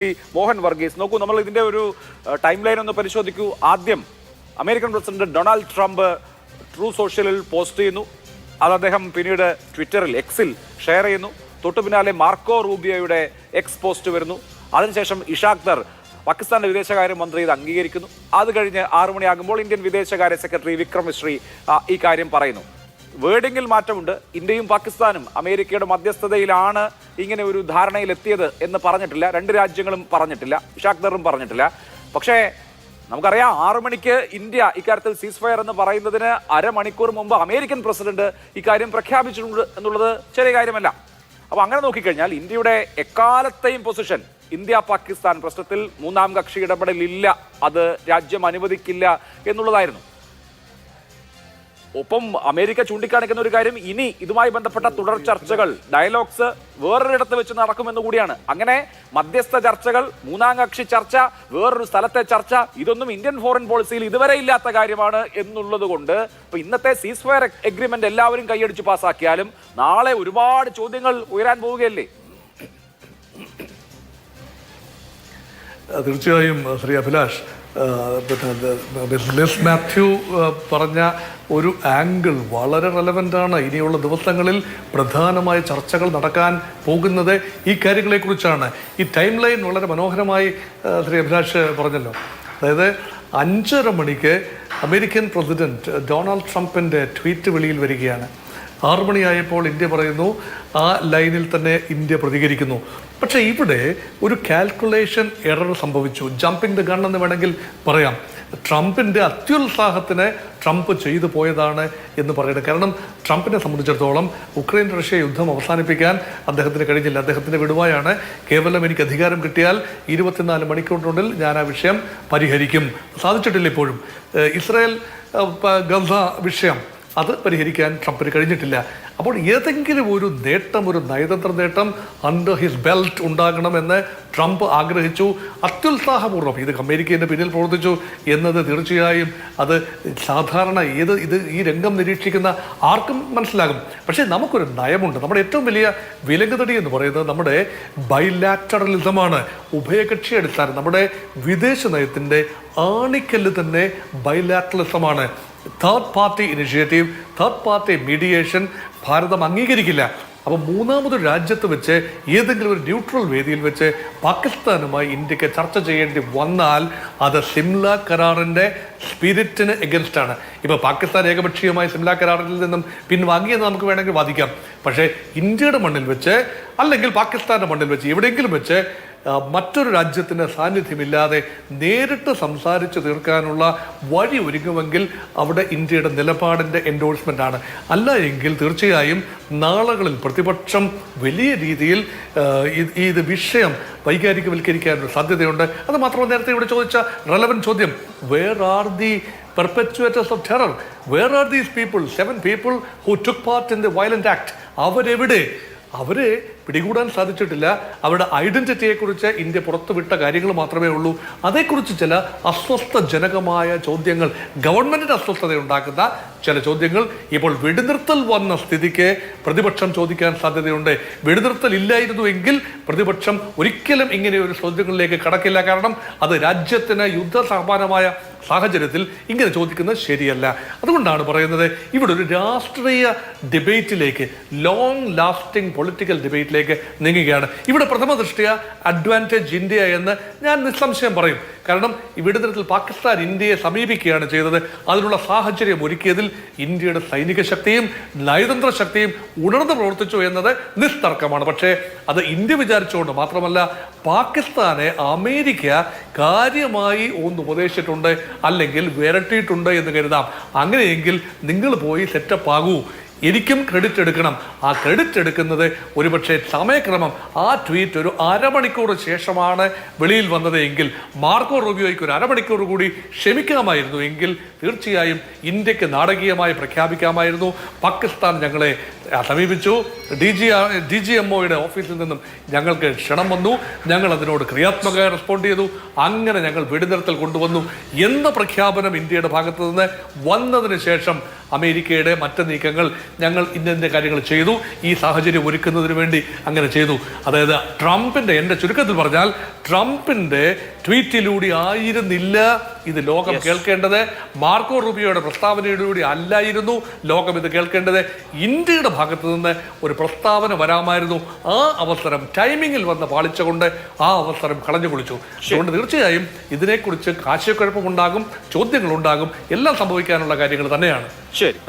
മോഹൻ വർഗീസ് നോക്കൂ, നമ്മൾ ഇതിന്റെ ഒരു ടൈം ലൈൻ ഒന്ന് പരിശോധിക്കൂ. ആദ്യം American president Donald Trump Truth സോഷ്യലിൽ പോസ്റ്റ് ചെയ്യുന്നു. അത് അദ്ദേഹം പിന്നീട് ട്വിറ്ററിൽ എക്സിൽ ഷെയർ ചെയ്യുന്നു. തൊട്ടു പിന്നാലെ മാർക്കോ റൂബിയോയുടെ എക്സ് പോസ്റ്റ് വരുന്നു. അതിനുശേഷം ഇഷാഖ് ദർ പാകിസ്ഥാന്റെ വിദേശകാര്യ മന്ത്രി ഇത് അംഗീകരിക്കുന്നു. അത് കഴിഞ്ഞ് 6 മണിയാകുമ്പോൾ ഇന്ത്യൻ വിദേശകാര്യ സെക്രട്ടറി വിക്രം മിശ്രി ഈ കാര്യം പറയുന്നു. വേർഡിങ്ങിൽ മാറ്റമുണ്ട്. ഇന്ത്യയും പാകിസ്ഥാനും അമേരിക്കയുടെ മധ്യസ്ഥതയിലാണ് ഇങ്ങനെ ഒരു ധാരണയിലെത്തിയത് എന്ന് പറഞ്ഞിട്ടില്ല. രണ്ട് രാജ്യങ്ങളും പറഞ്ഞിട്ടില്ല, ഇഷാഖ് ദറും പറഞ്ഞിട്ടില്ല. പക്ഷേ നമുക്കറിയാം, 6 മണിക്ക് ഇന്ത്യ ഇക്കാര്യത്തിൽ സീസ് ഫയർ എന്ന് പറയുന്നതിന് അരമണിക്കൂർ മുമ്പ് അമേരിക്കൻ പ്രസിഡന്റ് ഇക്കാര്യം പ്രഖ്യാപിച്ചിട്ടുണ്ട് എന്നുള്ളത് ചെറിയ കാര്യമല്ല. അപ്പോൾ അങ്ങനെ നോക്കിക്കഴിഞ്ഞാൽ ഇന്ത്യയുടെ എക്കാലത്തെയും പൊസിഷൻ ഇന്ത്യ പാകിസ്ഥാൻ പ്രശ്നത്തിൽ മൂന്നാം കക്ഷി ഇടപെടലില്ല, അത് രാജ്യം അനുവദിക്കില്ല എന്നുള്ളതായിരുന്നു. ഒപ്പം അമേരിക്ക ചൂണ്ടിക്കാണിക്കുന്ന ഒരു കാര്യം, ഇനി ഇതുമായി ബന്ധപ്പെട്ട തുടർ ചർച്ചകൾ, ഡയലോഗ്സ് വേറൊരിടത്ത് വെച്ച് നടക്കുമെന്ന് കൂടിയാണ്. അങ്ങനെ മധ്യസ്ഥ ചർച്ചകൾ, മൂന്നാം കക്ഷി ചർച്ച, വേറൊരു സ്ഥലത്തെ ചർച്ച, ഇതൊന്നും ഇന്ത്യൻ ഫോറിൻ പോളിസിയിൽ ഇതുവരെ ഇല്ലാത്ത കാര്യമാണ് എന്നുള്ളത് കൊണ്ട് ഇപ്പൊ ഇന്നത്തെ സീസ് ഫയർ എഗ്രിമെന്റ് എല്ലാവരും കൈയടിച്ച് പാസ്സാക്കിയാലും നാളെ ഒരുപാട് ചോദ്യങ്ങൾ ഉയരാൻ പോവുകയല്ലേ? തീർച്ചയായും ശ്രീ അഭിലാഷ്, ലിസ് മാത്യു പറഞ്ഞ ഒരു ആംഗിൾ വളരെ റെലവൻ്റാണ്. ഇനിയുള്ള ദിവസങ്ങളിൽ പ്രധാനമായ ചർച്ചകൾ നടക്കാൻ പോകുന്നത് ഈ കാര്യങ്ങളെക്കുറിച്ചാണ്. ഈ ടൈം ലൈൻ വളരെ മനോഹരമായി ശ്രീ അഭിലാഷ് പറഞ്ഞല്ലോ. അതായത് 5:30 മണിക്ക് അമേരിക്കൻ പ്രസിഡന്റ് ഡൊണാൾഡ് ട്രംപിൻ്റെ ട്വീറ്റ് വെളിയിൽ വരികയാണ്. 6 മണിയായപ്പോൾ ഇന്ത്യ പറയുന്നു, ആ ലൈനിൽ തന്നെ ഇന്ത്യ പ്രതികരിക്കുന്നു. പക്ഷേ ഇവിടെ ഒരു കാൽക്കുലേഷൻ എറർ സംഭവിച്ചു. ജമ്പിങ് ദ ഗൺ എന്ന് വേണമെങ്കിൽ പറയാം. ട്രംപിൻ്റെ അത്യുത്സാഹത്തിന് ട്രംപ് ചെയ്തു പോയതാണ് എന്ന് പറയുന്നത്. കാരണം ട്രംപിനെ സംബന്ധിച്ചിടത്തോളം ഉക്രൈൻ റഷ്യ യുദ്ധം അവസാനിപ്പിക്കാൻ അദ്ദേഹത്തിന് കഴിഞ്ഞില്ല. അദ്ദേഹത്തിൻ്റെ വിടുവായാണ് കേവലം എനിക്ക് അധികാരം കിട്ടിയാൽ 24 മണിക്കൂറിനുള്ളിൽ ഞാൻ ആ വിഷയം പരിഹരിക്കും. സാധിച്ചിട്ടില്ല ഇപ്പോഴും. ഇസ്രായേൽ ഗസ വിഷയം അത് പരിഹരിക്കാൻ ട്രംപിന് കഴിഞ്ഞിട്ടില്ല. അപ്പോൾ ഏതെങ്കിലും ഒരു നേട്ടം, ഒരു നയതന്ത്ര നേട്ടം അണ്ടർ ഹിസ് ബെൽറ്റ് ഉണ്ടാകണമെന്ന് ട്രംപ് ആഗ്രഹിച്ചു അത്യുത്സാഹപൂർവ്വം. ഇത് അമേരിക്കയുടെ പിന്നിൽ പ്രവർത്തിച്ചു എന്നത് തീർച്ചയായും അത് സാധാരണ ഈ രംഗം നിരീക്ഷിക്കുന്ന ആർക്കും മനസ്സിലാകും. പക്ഷേ നമുക്കൊരു നയമുണ്ട്. നമ്മുടെ ഏറ്റവും വലിയ വിലങ്ങുതടി എന്ന് പറയുന്നത് നമ്മുടെ ബൈലാറ്ററലിസമാണ്, ഉഭയകക്ഷി അടിസ്ഥാനം. നമ്മുടെ വിദേശ നയത്തിൻ്റെ ആണിക്കല്ല് തന്നെ ബൈലാറ്ററലിസമാണ്. Third party initiative, third party mediation Bharatam അംഗീകരിക്കില്ല. അപ്പോൾ മൂന്നാമതൊരു രാജ്യത്ത് വെച്ച് ഏതെങ്കിലും ഒരു ന്യൂട്രൽ വേദിയിൽ വെച്ച് പാകിസ്ഥാനുമായി ഇന്ത്യക്ക് ചർച്ച ചെയ്യേണ്ടി വന്നാൽ അത് സിംല കരാറിൻ്റെ സ്പിരിറ്റിന് എഗൻസ്റ്റാണ്. ഇപ്പോൾ പാകിസ്ഥാൻ ഏകപക്ഷീയമായി സിംല കരാറിൽ നിന്നും പിൻവാങ്ങിയെന്ന് നമുക്ക് വേണമെങ്കിൽ വാദിക്കാം. പക്ഷേ ഇന്ത്യയുടെ മണ്ണിൽ വെച്ച്, അല്ലെങ്കിൽ പാകിസ്ഥാൻ്റെ മണ്ണിൽ വെച്ച്, എവിടെയെങ്കിലും വെച്ച് മറ്റൊരു രാജ്യത്തിൻ്റെ സാന്നിധ്യമില്ലാതെ നേരിട്ട് സംസാരിച്ച് തീർക്കാനുള്ള വഴി ഒരുങ്ങുമെങ്കിൽ അവിടെ ഇന്ത്യയുടെ നിലപാടിൻ്റെ എൻഡോഴ്സ്മെൻ്റ് ആണ്. അല്ല എങ്കിൽ തീർച്ചയായും നാളുകളിൽ പ്രതിപക്ഷം വലിയ രീതിയിൽ ഇത് വിഷയം വൈകാരികവൽക്കരിക്കാനൊരു സാധ്യതയുണ്ട്. അത് മാത്രമല്ല, നേരത്തെ ഇവിടെ ചോദിച്ച റെലവൻറ്റ് ചോദ്യം, where are the perpetrators of terror? Where are these people? 7 people who took part in the violent act. അവരെ പിടികൂടാൻ സാധിച്ചിട്ടില്ല. അവരുടെ ഐഡൻറ്റിറ്റിയെക്കുറിച്ച് ഇന്ത്യ പുറത്തുവിട്ട കാര്യങ്ങൾ മാത്രമേ ഉള്ളൂ. അതേക്കുറിച്ച് ചില അസ്വസ്ഥജനകമായ ചോദ്യങ്ങൾ, ഗവൺമെൻറ്റിന് അസ്വസ്ഥത ഉണ്ടാക്കുന്ന ചില ചോദ്യങ്ങൾ ഇപ്പോൾ വെടിനിർത്തൽ വന്ന സ്ഥിതിക്ക് പ്രതിപക്ഷം ചോദിക്കാൻ സാധ്യതയുണ്ട്. വെടിനിർത്തൽ ഇല്ലായിരുന്നു എങ്കിൽ പ്രതിപക്ഷം ഒരിക്കലും ഇങ്ങനെ ഒരു ചോദ്യങ്ങളിലേക്ക് കടക്കില്ല. കാരണം അത് രാജ്യത്തിന് യുദ്ധസമാനമായ സാഹചര്യത്തിൽ ഇങ്ങനെ ചോദിക്കുന്നത് ശരിയല്ല. അതുകൊണ്ടാണ് പറയുന്നത്, ഇവിടെ ഒരു രാഷ്ട്രീയ ഡിബേറ്റിലേക്ക്, ലോങ് ലാസ്റ്റിംഗ് പൊളിറ്റിക്കൽ ഡിബേറ്റിലേക്ക് നീങ്ങുകയാണ്. ഇവിടെ പ്രഥമ ദൃഷ്ടിയ അഡ്വാൻറ്റേജ് ഇന്ത്യ എന്ന് ഞാൻ നിസ്സംശയം പറയും. കാരണം ഇവിടെ തരത്തിൽ പാകിസ്ഥാൻ ഇന്ത്യയെ സമീപിക്കുകയാണ് ചെയ്തത്. അതിനുള്ള സാഹചര്യം ഒരുക്കിയതിൽ ഇന്ത്യയുടെ സൈനിക ശക്തിയും നയതന്ത്ര ശക്തിയും ഉണർന്ന് പ്രവർത്തിച്ചു എന്നത് നിസ്തർക്കമാണ്. പക്ഷേ അത് ഇന്ത്യ വിചാരിച്ചുകൊണ്ട് മാത്രമല്ല, പാകിസ്ഥാനെ അമേരിക്ക കാര്യമായി ഒന്ന് ഉപദേശിച്ചിട്ടുണ്ട്, അല്ലെങ്കിൽ വിരട്ടിയിട്ടുണ്ട് എന്ന് കരുതാം. അങ്ങനെയെങ്കിൽ നിങ്ങൾ പോയി സെറ്റപ്പ് ആകൂ, എനിക്കും ക്രെഡിറ്റ് എടുക്കണം. ആ ക്രെഡിറ്റ് എടുക്കുന്നത് ഒരുപക്ഷെ സമയക്രമം ആ ട്വീറ്റ് ഒരു അരമണിക്കൂർ ശേഷമാണ് വെളിയിൽ വന്നത് എങ്കിൽ, മാർക്കോ റൂബിയോയ്ക്ക് ഒരു അരമണിക്കൂർ കൂടി ക്ഷമിക്കാമായിരുന്നു എങ്കിൽ തീർച്ചയായും ഇന്ത്യക്ക് നാടകീയമായി പ്രഖ്യാപിക്കാമായിരുന്നു, പാകിസ്ഥാൻ ഞങ്ങളെ സമീപിച്ചു, DGMOയുടെ ഓഫീസിൽ നിന്നും ഞങ്ങൾക്ക് ക്ഷണം വന്നു, ഞങ്ങൾ അതിനോട് ക്രിയാത്മകമായി റെസ്പോണ്ട് ചെയ്തു, അങ്ങനെ ഞങ്ങൾ വെടിനിർത്തൽ കൊണ്ടുവന്നു എന്ന പ്രഖ്യാപനം ഇന്ത്യയുടെ ഭാഗത്തു നിന്ന് വന്നതിന് ശേഷം അമേരിക്കയുടെ മറ്റ് നീക്കങ്ങൾ ഞങ്ങൾ ഇന്ന കാര്യങ്ങൾ ചെയ്തു, ഈ സാഹചര്യം ഒരുക്കുന്നതിന് വേണ്ടി അങ്ങനെ ചെയ്തു. അതായത് ട്രംപിന്റെ, എൻ്റെ ചുരുക്കത്തിൽ പറഞ്ഞാൽ ട്രംപിന്റെ ട്വീറ്റിലൂടെ ആയിരുന്നില്ല ഇത് ലോകം കേൾക്കേണ്ടത്. മാർക്കോ റൂബിയോയുടെ പ്രസ്താവനയിലൂടെ അല്ലായിരുന്നു ലോകം ഇത് കേൾക്കേണ്ടത്. ഇന്ത്യയുടെ ഭാഗത്ത് നിന്ന് ഒരു പ്രസ്താവന വരാമായിരുന്നു. ആ അവസരം ടൈമിങ്ങിൽ വന്ന പാളിച്ച കൊണ്ട് ആ അവസരം കളഞ്ഞു കുളിച്ചു. അതുകൊണ്ട് തീർച്ചയായും ഇതിനെക്കുറിച്ച് ആശയക്കുഴപ്പമുണ്ടാകും, ചോദ്യങ്ങളുണ്ടാകും, എല്ലാം സംഭവിക്കാനുള്ള കാര്യങ്ങൾ തന്നെയാണ്. ശരി.